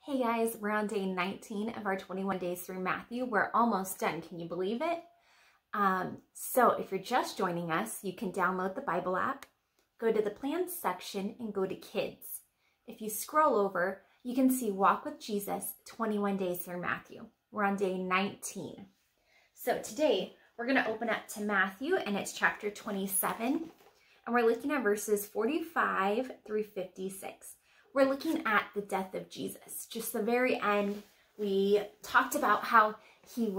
Hey guys, we're on day 19 of our 21 days through Matthew. We're almost done. Can you believe it? So if you're just joining us, you can download the Bible app, go to the plans section and go to kids. If you scroll over, you can see Walk with Jesus, 21 days through Matthew. We're on day 19. So today we're going to open up to Matthew and it's chapter 27 and we're looking at verses 45 through 56. We're looking at the death of Jesus. Just the very end, we talked about how he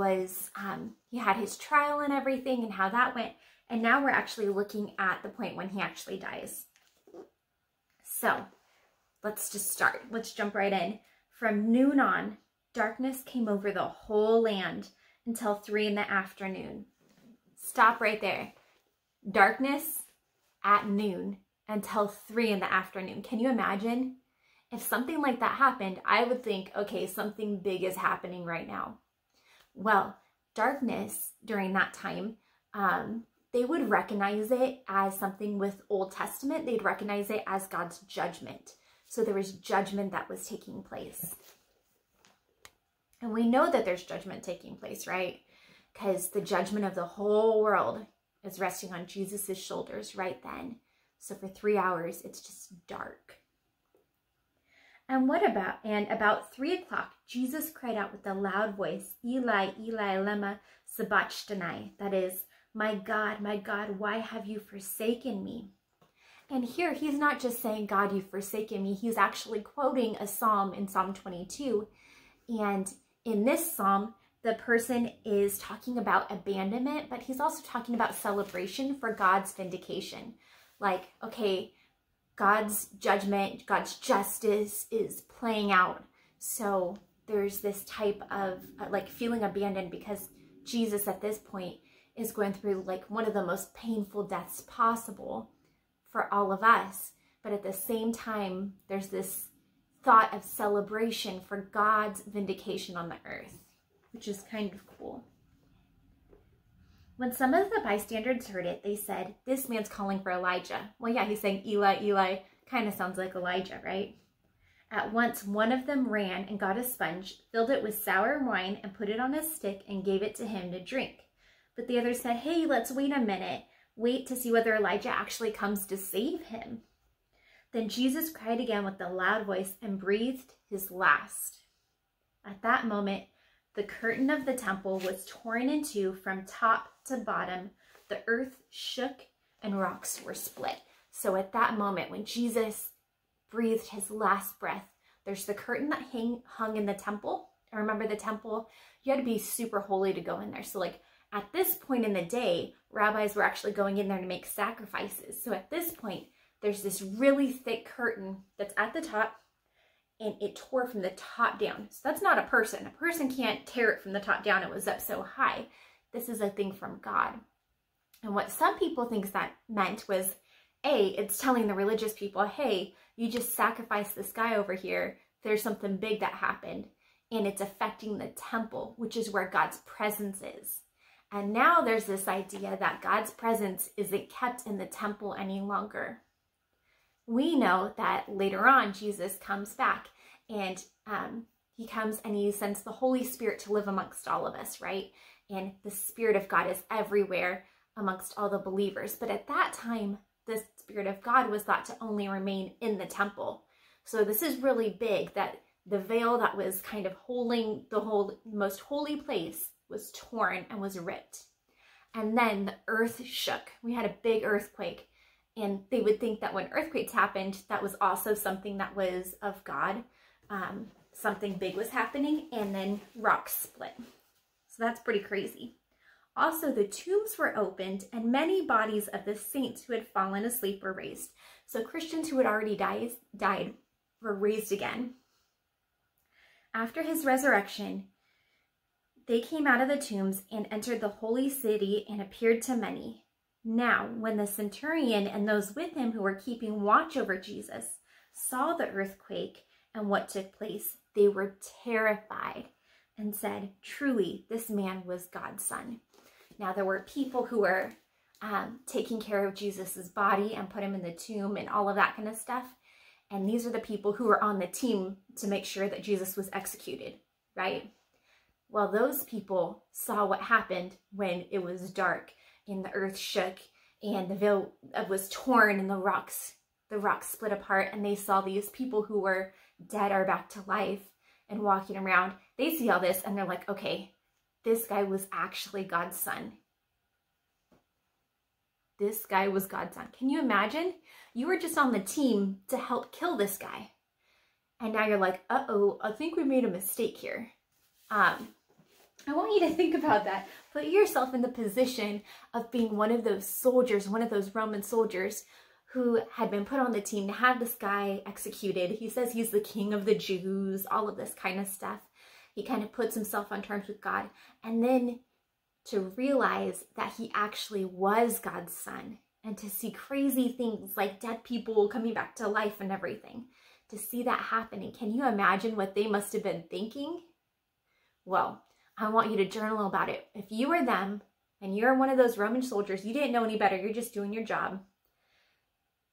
had his trial and everything and how that went. And now we're actually looking at the point when he actually dies. So let's just start. Let's jump right in. From noon on, darkness came over the whole land until 3 in the afternoon. Stop right there. Darkness at noon until 3 in the afternoon. Can you imagine? If something like that happened, I would think, okay, something big is happening right now. Well, darkness during that time, they would recognize it as something with Old Testament. They'd recognize it as God's judgment. So there was judgment that was taking place. And we know that there's judgment taking place, right? Because the judgment of the whole world is resting on Jesus's shoulders right then. So for 3 hours, it's just dark. And about 3 o'clock, Jesus cried out with a loud voice, Eli, Eli, lema sabachthani. That is, my God, why have you forsaken me? And here, he's not just saying, God, you've forsaken me. He's actually quoting a psalm in Psalm 22. And in this psalm, the person is talking about abandonment, but he's also talking about celebration for God's vindication. Like, okay, God's judgment, God's justice is playing out. So there's this type of like feeling abandoned because Jesus at this point is going through like one of the most painful deaths possible for all of us. But at the same time, there's this thought of celebration for God's vindication on the earth, which is kind of cool. When some of the bystanders heard it, they said, this man's calling for Elijah. Well, yeah, he's saying Eli, Eli. Kind of sounds like Elijah, right? At once, one of them ran and got a sponge, filled it with sour wine, and put it on a stick and gave it to him to drink. But the other said, hey, let's wait a minute. Wait to see whether Elijah actually comes to save him. Then Jesus cried again with a loud voice and breathed his last. At that moment, the curtain of the temple was torn in two from top to bottom. The earth shook and rocks were split. So at that moment, when Jesus breathed his last breath, there's the curtain that hung in the temple. And remember the temple, you had to be super holy to go in there. So like at this point in the day, rabbis were actually going in there to make sacrifices. So at this point, there's this really thick curtain that's at the top, and it tore from the top down. So that's not a person. A person can't tear it from the top down. It was up so high. This is a thing from God. And what some people think that meant was, it's telling the religious people, hey, you just sacrificed this guy over here. There's something big that happened. And it's affecting the temple, which is where God's presence is. And now there's this idea that God's presence isn't kept in the temple any longer. We know that later on, Jesus comes back and he comes and he sends the Holy Spirit to live amongst all of us, right? And the Spirit of God is everywhere amongst all the believers. But at that time, the Spirit of God was thought to only remain in the temple. So this is really big, that the veil that was kind of holding the most holy place was torn and was ripped. And then the earth shook. We had a big earthquake. And they would think that when earthquakes happened, that was also something that was of God. Something big was happening, and then rocks split. So that's pretty crazy. Also, the tombs were opened, and many bodies of the saints who had fallen asleep were raised. So Christians who had already died were raised again. After his resurrection, they came out of the tombs and entered the holy city and appeared to many. Now, when the centurion and those with him who were keeping watch over Jesus saw the earthquake and what took place, they were terrified and said, truly, this man was God's son. Now, there were people who were taking care of Jesus's body and put him in the tomb and all of that kind of stuff. And these are the people who were on the team to make sure that Jesus was executed, right? Well, those people saw what happened when it was dark and the earth shook and the veil was torn and the rocks split apart, and they saw these people who were dead are back to life and walking around. They see all this and they're like, okay, this guy was actually God's son. This guy was God's son. Can you imagine? You were just on the team to help kill this guy. And now you're like, uh-oh, I think we made a mistake here. I want you to think about that. Put yourself in the position of being one of those soldiers, one of those Roman soldiers who had been put on the team to have this guy executed. He says he's the king of the Jews, all of this kind of stuff. He kind of puts himself on terms with God. And then to realize that he actually was God's son, and to see crazy things like dead people coming back to life and everything, to see that happening. Can you imagine what they must have been thinking? Well, I want you to journal about it. If you were them and you're one of those Roman soldiers, you didn't know any better, you're just doing your job,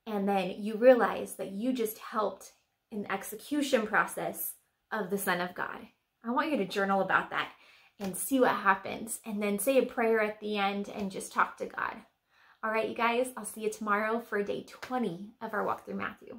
and then you realize that you just helped in the execution process of the Son of God. I want you to journal about that and see what happens, and then say a prayer at the end and just talk to God. All right, you guys, I'll see you tomorrow for day 20 of our walk through Matthew.